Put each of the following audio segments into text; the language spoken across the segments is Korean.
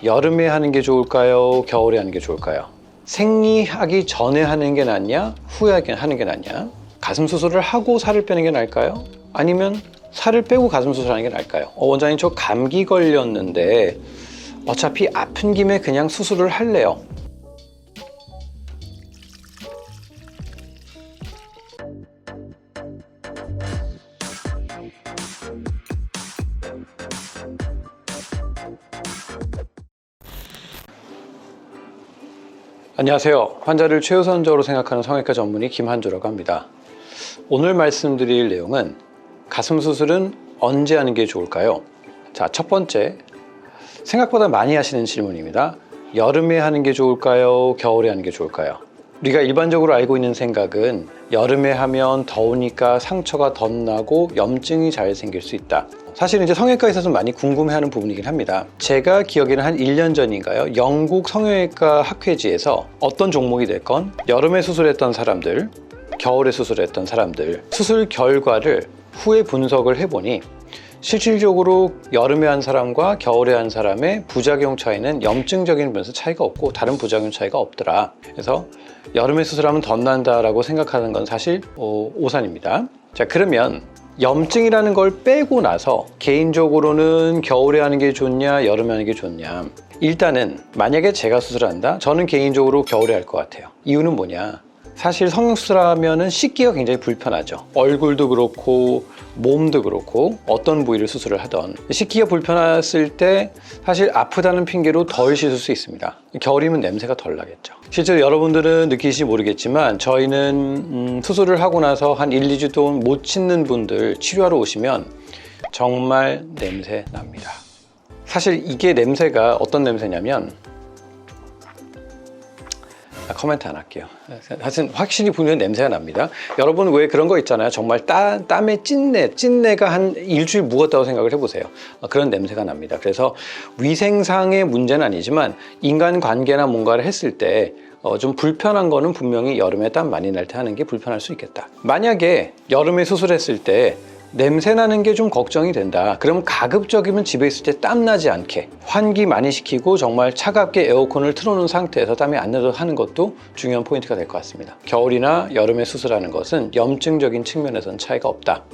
여름에 하는 게 좋을까요? 겨울에 하는 게 좋을까요? 생리하기 전에 하는 게 낫냐? 후에 하는 게 낫냐? 가슴 수술을 하고 살을 빼는 게 나을까요? 아니면 살을 빼고 가슴 수술하는 게 나을까요? 원장님 저 감기 걸렸는데 어차피 아픈 김에 그냥 수술을 할래요. 안녕하세요. 환자를 최우선적으로 생각하는 성형외과 전문의 김한조라고 합니다. 오늘 말씀드릴 내용은 가슴 수술은 언제 하는 게 좋을까요? 자, 첫 번째, 생각보다 많이 하시는 질문입니다. 여름에 하는 게 좋을까요? 겨울에 하는 게 좋을까요? 우리가 일반적으로 알고 있는 생각은 여름에 하면 더우니까 상처가 덧나고 염증이 잘 생길 수 있다. 사실은 이제 성형외과에서 많이 궁금해하는 부분이긴 합니다. 제가 기억에는 한 1년 전인가요? 영국 성형외과 학회지에서 어떤 종목이 됐건 여름에 수술했던 사람들, 겨울에 수술했던 사람들 수술 결과를 후에 분석을 해보니 실질적으로 여름에 한 사람과 겨울에 한 사람의 부작용 차이는 염증적인 면에서 차이가 없고 다른 부작용 차이가 없더라. 그래서 여름에 수술하면 덧난다라고 생각하는 건 사실 오산입니다. 자, 그러면 염증이라는 걸 빼고 나서 개인적으로는 겨울에 하는 게 좋냐 여름에 하는 게 좋냐, 일단은 만약에 제가 수술한다, 저는 개인적으로 겨울에 할 것 같아요. 이유는 뭐냐, 사실 성형수술하면 씻기가 굉장히 불편하죠. 얼굴도 그렇고 몸도 그렇고 어떤 부위를 수술을 하던 씻기가 불편했을 때 사실 아프다는 핑계로 덜 씻을 수 있습니다. 겨울이면 냄새가 덜 나겠죠. 실제로 여러분들은 느끼실지 모르겠지만 저희는 수술을 하고 나서 한 1, 2주 동안 못 씻는 분들 치료하러 오시면 정말 냄새 납니다. 사실 이게 냄새가 어떤 냄새냐면, 코멘트 안 할게요. 하여튼 확실히 분명 냄새가 납니다. 여러분 왜 그런 거 있잖아요. 정말 땀에 찐내가 한 일주일 묵었다고 생각을 해보세요. 그런 냄새가 납니다. 그래서 위생상의 문제는 아니지만 인간관계나 뭔가를 했을 때 좀 불편한 거는 분명히 여름에 땀 많이 날 때 하는 게 불편할 수 있겠다. 만약에 여름에 수술했을 때 냄새 나는 게 좀 걱정이 된다. 그럼 가급적이면 집에 있을 때 땀 나지 않게 환기 많이 시키고 정말 차갑게 에어컨을 틀어놓은 상태에서 땀이 안 나도록 하는 것도 중요한 포인트가 될 것 같습니다. 겨울이나 여름에 수술하는 것은 염증적인 측면에서는 차이가 없다.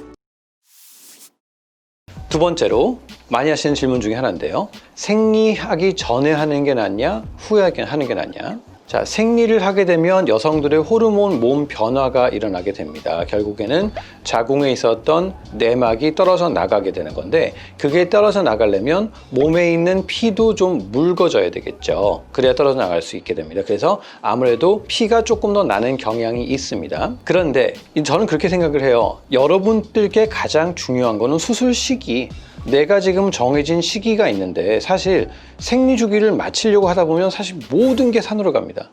두 번째로 많이 하시는 질문 중에 하나인데요. 생리하기 전에 하는 게 낫냐 후에 하는 게 낫냐. 자, 생리를 하게 되면 여성들의 호르몬 몸 변화가 일어나게 됩니다. 결국에는 자궁에 있었던 내막이 떨어져 나가게 되는 건데, 그게 떨어져 나가려면 몸에 있는 피도 좀 묽어져야 되겠죠. 그래야 떨어져 나갈 수 있게 됩니다. 그래서 아무래도 피가 조금 더 나는 경향이 있습니다. 그런데 저는 그렇게 생각을 해요. 여러분들께 가장 중요한 거는 수술 시기, 내가 지금 정해진 시기가 있는데, 사실 생리 주기를 마치려고 하다 보면 사실 모든 게 산으로 갑니다.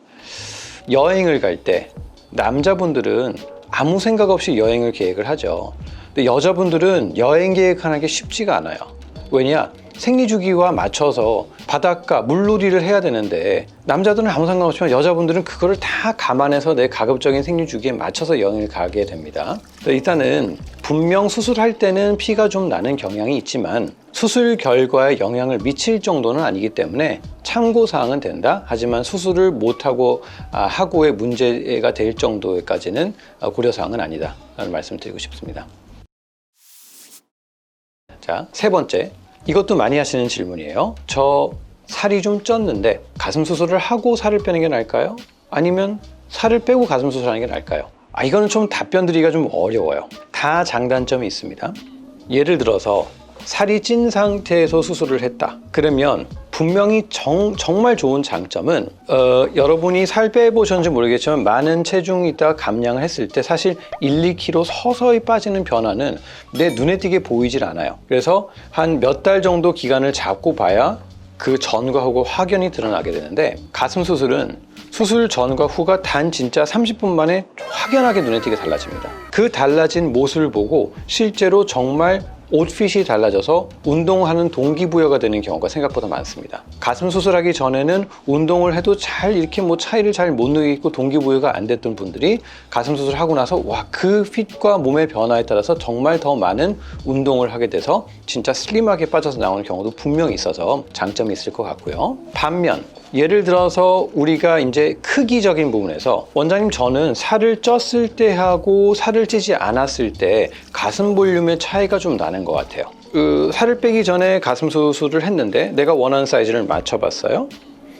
여행을 갈 때 남자분들은 아무 생각 없이 여행을 계획을 하죠. 근데 여자분들은 여행 계획하는 게 쉽지가 않아요. 왜냐? 생리 주기와 맞춰서 바닷가 물놀이를 해야 되는데 남자들은 아무 상관없지만 여자분들은 그거를 다 감안해서 내 가급적인 생리 주기에 맞춰서 여행을 가게 됩니다. 일단은 분명 수술할 때는 피가 좀 나는 경향이 있지만 수술 결과에 영향을 미칠 정도는 아니기 때문에 참고사항은 된다. 하지만 수술을 못하고 하고의 문제가 될 정도까지는 고려사항은 아니다 라는 말씀을 드리고 싶습니다. 자, 세 번째, 이것도 많이 하시는 질문이에요. 저 살이 좀 쪘는데 가슴 수술을 하고 살을 빼는 게 나을까요? 아니면 살을 빼고 가슴 수술하는 게 나을까요? 이거는 좀 답변 드리기가 좀 어려워요. 다 장단점이 있습니다. 예를 들어서 살이 찐 상태에서 수술을 했다. 그러면 분명히 정말 좋은 장점은 여러분이 살 빼보셨는지 모르겠지만 많은 체중이 있다가 감량을 했을 때 사실 1, 2kg 서서히 빠지는 변화는 내 눈에 띄게 보이질 않아요. 그래서 한 몇 달 정도 기간을 잡고 봐야 그 전과 후가 확연히 드러나게 되는데, 가슴 수술은 수술 전과 후가 단 진짜 30분 만에 확연하게 눈에 띄게 달라집니다. 그 달라진 모습을 보고 실제로 정말 옷핏이 달라져서 운동하는 동기부여가 되는 경우가 생각보다 많습니다. 가슴 수술하기 전에는 운동을 해도 잘 이렇게 뭐 차이를 잘 못 느끼고 동기부여가 안 됐던 분들이 가슴 수술하고 나서 와, 그 핏과 몸의 변화에 따라서 정말 더 많은 운동을 하게 돼서 진짜 슬림하게 빠져서 나오는 경우도 분명히 있어서 장점이 있을 것 같고요. 반면 예를 들어서 우리가 이제 크기적인 부분에서 원장님 저는 살을 쪘을 때 하고 살을 찌지 않았을 때 가슴 볼륨의 차이가 좀 나는 것 같아요. 살을 빼기 전에 가슴 수술을 했는데 내가 원하는 사이즈를 맞춰봤어요.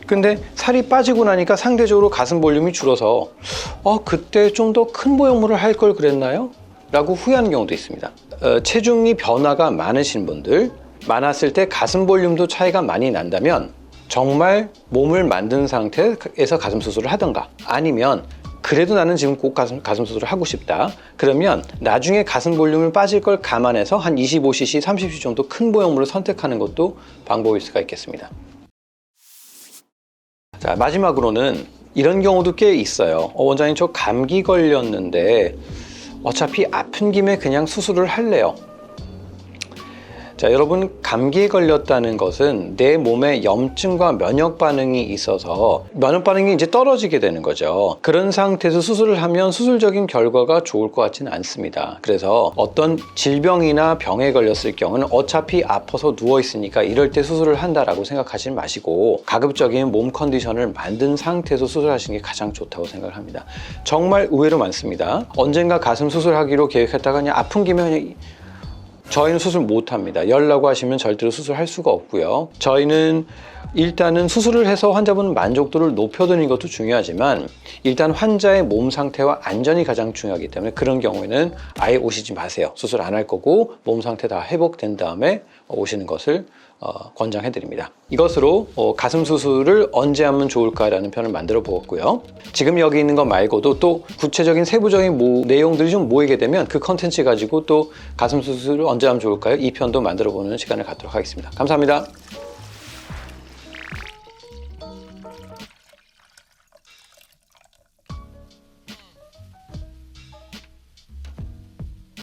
근데 살이 빠지고 나니까 상대적으로 가슴 볼륨이 줄어서 그때 좀 더 큰 모형물을 할 걸 그랬나요? 라고 후회하는 경우도 있습니다. 체중이 변화가 많으신 분들, 많았을 때 가슴 볼륨도 차이가 많이 난다면 정말 몸을 만든 상태에서 가슴 수술을 하던가, 아니면 그래도 나는 지금 꼭 가슴 수술을 하고 싶다, 그러면 나중에 가슴 볼륨을 빠질 걸 감안해서 한 25cc, 30cc 정도 큰 모형물을 선택하는 것도 방법일 수가 있겠습니다. 자, 마지막으로는 이런 경우도 꽤 있어요. 원장님 저 감기 걸렸는데 어차피 아픈 김에 그냥 수술을 할래요. 자, 여러분, 감기에 걸렸다는 것은 내 몸에 염증과 면역 반응이 있어서 면역 반응이 이제 떨어지게 되는 거죠. 그런 상태에서 수술을 하면 수술적인 결과가 좋을 것 같지는 않습니다. 그래서 어떤 질병이나 병에 걸렸을 경우는 어차피 아파서 누워 있으니까 이럴 때 수술을 한다라고 생각하지 마시고 가급적이면 몸 컨디션을 만든 상태에서 수술하시는 게 가장 좋다고 생각을 합니다. 정말 의외로 많습니다. 언젠가 가슴 수술하기로 계획했다가 그냥 아픈 김에 그냥 저희는 수술 못합니다. 열라고 하시면 절대로 수술할 수가 없고요. 저희는 일단은 수술을 해서 환자분 만족도를 높여드리는 것도 중요하지만 일단 환자의 몸 상태와 안전이 가장 중요하기 때문에 그런 경우에는 아예 오시지 마세요. 수술 안 할 거고 몸 상태 다 회복된 다음에 오시는 것을 권장해드립니다. 이것으로 가슴 수술을 언제 하면 좋을까라는 편을 만들어 보았고요. 지금 여기 있는 것 말고도 또 구체적인 세부적인 내용들이 좀 모이게 되면 그 컨텐츠 가지고 또 가슴 수술을 언제 하면 좋을까요? 이 편도 만들어 보는 시간을 갖도록 하겠습니다. 감사합니다.